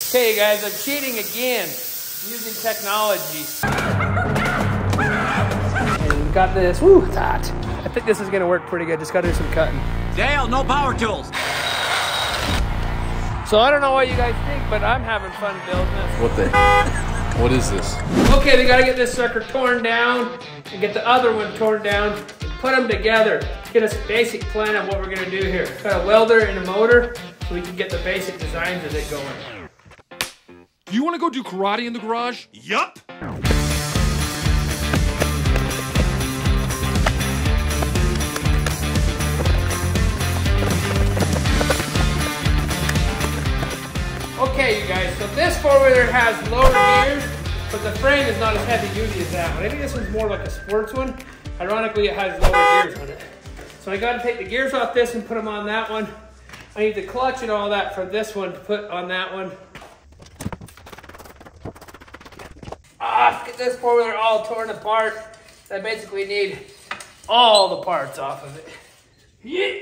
Okay, guys, I'm cheating again using technology. And we got this. Woo, it's hot. I think this is gonna work pretty good. Just gotta do some cutting. Dale, no power tools. So I don't know what you guys think, but I'm having fun building this. What the? What is this? Okay, we gotta get this sucker torn down and get the other one torn down and put them together. Get us a basic plan of what we're gonna do here. Got a welder and a motor so we can get the basic designs of it going. You want to go do karate in the garage? Yup. Okay, you guys, so this four-wheeler has lower gears, but the frame is not as heavy duty as that one. I think this one's more like a sports one. Ironically, it has lower gears on it. So I gotta take the gears off this and put them on that one. I need the clutch and all that for this one to put on that one. Get this four-wheeler all torn apart. I basically need all the parts off of it. Yeah.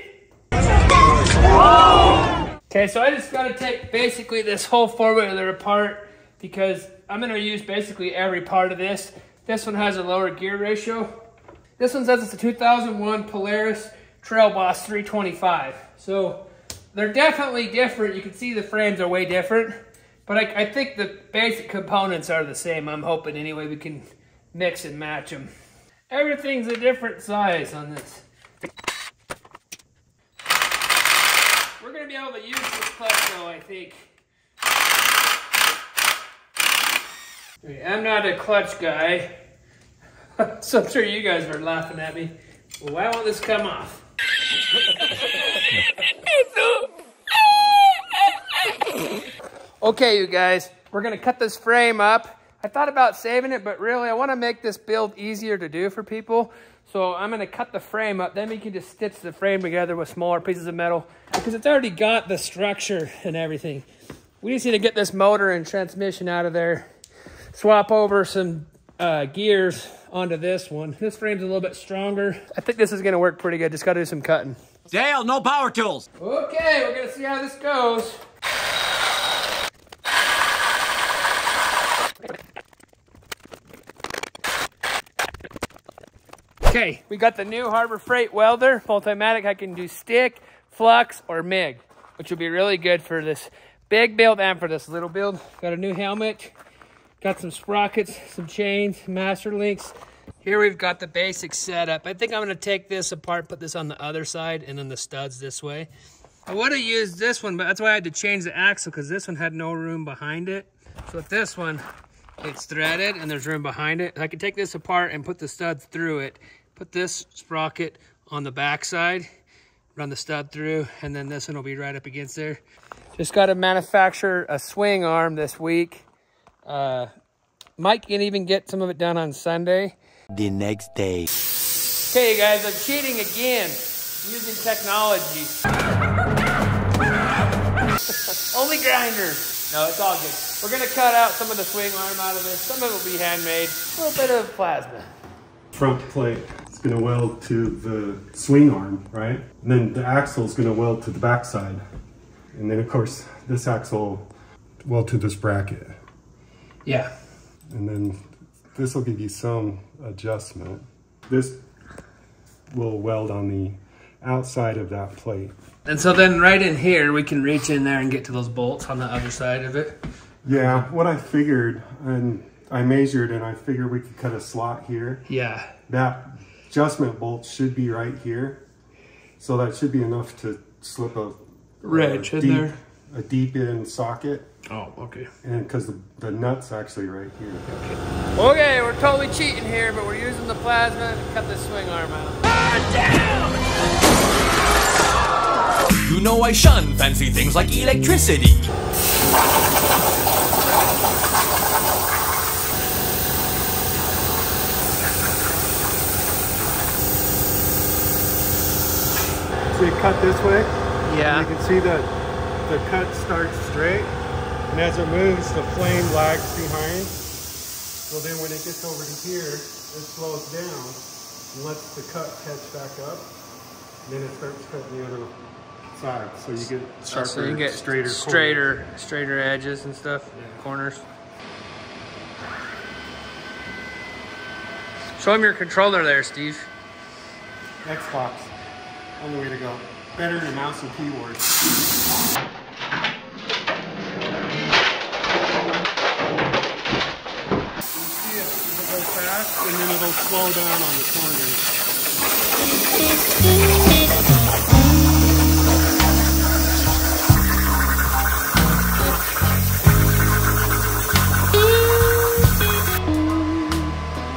Okay, so I just gotta take basically this whole four-wheeler apart because I'm gonna use basically every part of this. This one has a lower gear ratio. This one says it's a 2001 Polaris Trail Boss 325. So they're definitely different. You can see the frames are way different. But I think the basic components are the same. I'm hoping anyway we can mix and match them. Everything's a different size on this. We're gonna be able to use this clutch though, I think. I'm not a clutch guy, so I'm sure you guys are laughing at me. Well, why won't this come off? Okay, you guys, we're gonna cut this frame up. I thought about saving it, but really I wanna make this build easier to do for people. So I'm gonna cut the frame up, then we can just stitch the frame together with smaller pieces of metal because it's already got the structure and everything. We just need to get this motor and transmission out of there, swap over some gears onto this one. This frame's a little bit stronger. I think this is gonna work pretty good. Just gotta do some cutting. Dale, no power tools. Okay, we're gonna see how this goes. Okay, we got the new Harbor Freight welder, Multimatic. I can do stick, flux, or MIG, which will be really good for this big build and for this little build. Got a new helmet, got some sprockets, some chains, master links. Here we've got the basic setup. I think I'm gonna take this apart, put this on the other side, and then the studs this way. I would have used this one, but that's why I had to change the axle because this one had no room behind it. So with this one, it's threaded and there's room behind it. I can take this apart and put the studs through it. Put this sprocket on the back side, run the stud through, and then this one will be right up against there. Just got to manufacture a swing arm this week. Mike can even get some of it done on Sunday. The next day. Okay, guys, I'm cheating again using technology. Only grinders. No, it's all good. We're going to cut out some of the swing arm out of this. Some of it will be handmade. A little bit of plasma. Front plate is going to weld to the swing arm, right? And then the axle is going to weld to the back side. And then of course this axle weld to this bracket. Yeah. And then this will give you some adjustment. This will weld on the outside of that plate. And so then right in here, we can reach in there and get to those bolts on the other side of it. Yeah, what I figured, and I measured and I figured we could cut a slot here. Yeah. That adjustment bolt should be right here. So that should be enough to slip a wrench in there. A deep in socket. Oh, okay. And because the nut's actually right here. Okay, we're totally cheating here, but we're using the plasma to cut this swing arm out. You know I shun fancy things like electricity. So you cut this way. Yeah. You can see that the cut starts straight, and as it moves, the flame lags behind. So then when it gets over to here, it slows down and lets the cut catch back up. And then it starts cutting the other side, so you get sharper, so you get straighter edges and stuff, corners. Show him your controller there, Steve. Xbox, only way to go. Better than mouse and keyboard. And then it'll slow down on the corners.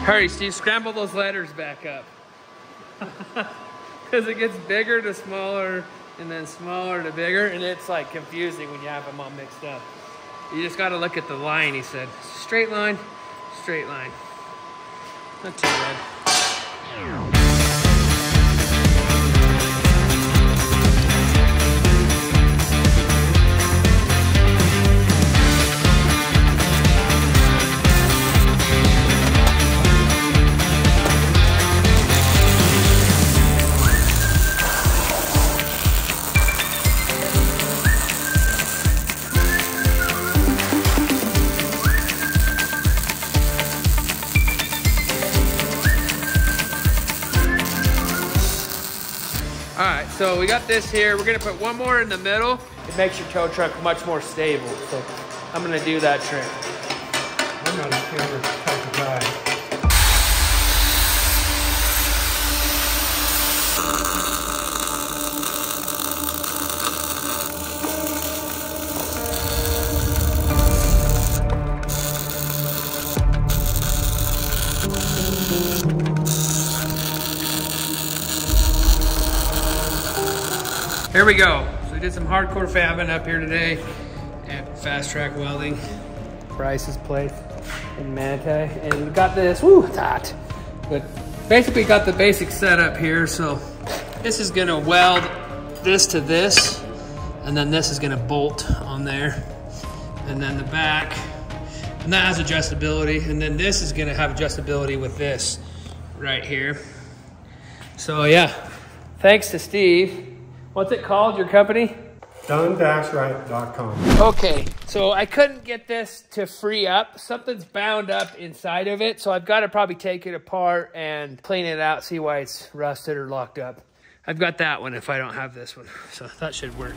Hurry, Steve, scramble those letters back up. Because it gets bigger to smaller and then smaller to bigger, and it's like confusing when you have them all mixed up. You just got to look at the line, he said. Straight line, straight line. Not too bad. Alright, so we got this here. We're gonna put one more in the middle. It makes your tow truck much more stable. So I'm gonna do that trick. I'm not a camera type of guy. Here we go. So we did some hardcore fabbing up here today at Fast Track Welding. Bryce's place in Manatee. And we got this, woo, it's hot. But basically got the basic setup here. So this is gonna weld this to this, and then this is gonna bolt on there. And then the back, and that has adjustability. And then this is gonna have adjustability with this right here. So yeah, thanks to Steve. What's it called, your company? Done-right.com. Okay, so I couldn't get this to free up. Something's bound up inside of it, so I've got to probably take it apart and clean it out, see why it's rusted or locked up. I've got that one if I don't have this one, so that should work.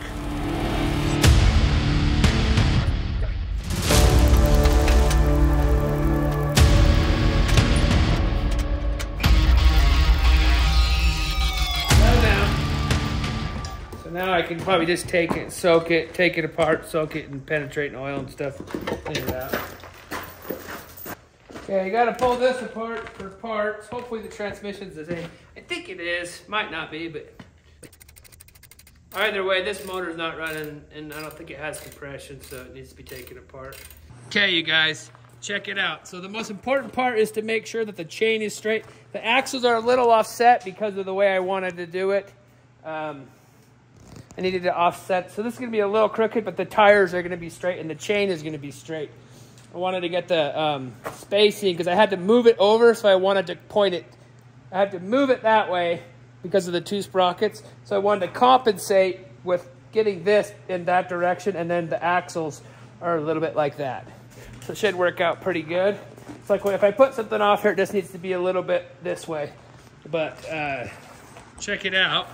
Now I can probably just take it, soak it, take it apart, soak it, and penetrate in oil and stuff. Clean it out. Okay, you gotta pull this apart for parts. Hopefully the transmission's the same. I think it is, might not be, but either way, this motor's not running, and I don't think it has compression, so it needs to be taken apart. Okay, you guys, check it out. So the most important part is to make sure that the chain is straight. The axles are a little offset because of the way I wanted to do it. I needed to offset. So this is going to be a little crooked, but the tires are going to be straight and the chain is going to be straight. I wanted to get the spacing because I had to move it over, so I wanted to point it. I had to move it that way because of the two sprockets. So I wanted to compensate with getting this in that direction, and then the axles are a little bit like that. So it should work out pretty good. It's like if I put something off here, it just needs to be a little bit this way. But check it out.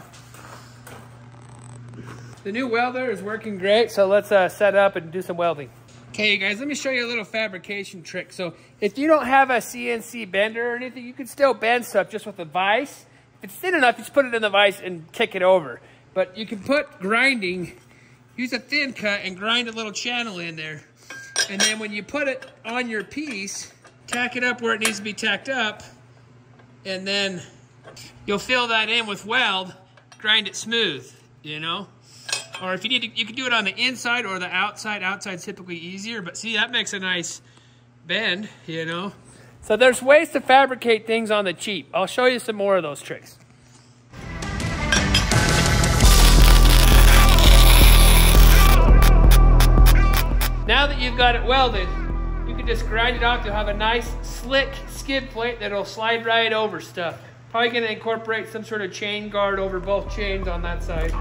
The new welder is working great, so let's set up and do some welding. Okay, you guys, let me show you a little fabrication trick. So if you don't have a CNC bender or anything, you can still bend stuff just with a vise. If it's thin enough, you just put it in the vise and kick it over. But you can put grinding, use a thin cut and grind a little channel in there. And then when you put it on your piece, tack it up where it needs to be tacked up, and then you'll fill that in with weld, grind it smooth, you know? Or if you need to, you can do it on the inside or the outside. Outside's typically easier, but see, that makes a nice bend, you know? So there's ways to fabricate things on the cheap. I'll show you some more of those tricks. Now that you've got it welded, you can just grind it off to have a nice, slick skid plate that'll slide right over stuff. Probably gonna incorporate some sort of chain guard over both chains on that side.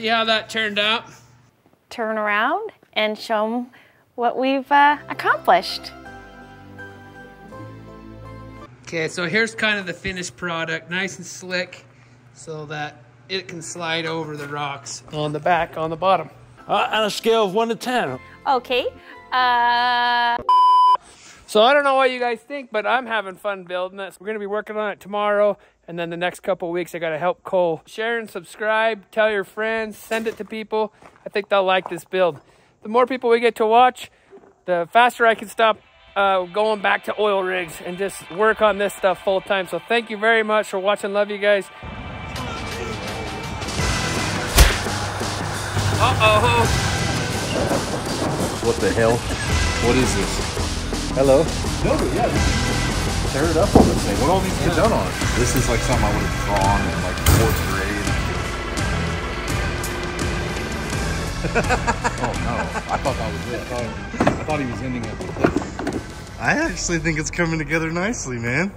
see how that turned out. Turn around and show them what we've accomplished. Okay, so here's kind of the finished product, nice and slick, so that it can slide over the rocks on the back, on the bottom. On a scale of 1 to 10. Okay. So I don't know what you guys think, but I'm having fun building this. We're gonna be working on it tomorrow, and then the next couple of weeks I gotta help Cole. Share and subscribe, tell your friends, send it to people. I think they'll like this build. The more people we get to watch, the faster I can stop going back to oil rigs and just work on this stuff full time. So thank you very much for watching. Love you guys. Uh-oh. What the hell? What is this? Hello? No, yeah. Tear it up on this thing. What all needs to get done on it? This is like something I would have drawn in like 4th grade. Oh no. I thought that was it. I thought he was ending at the cliff. I actually think it's coming together nicely, man.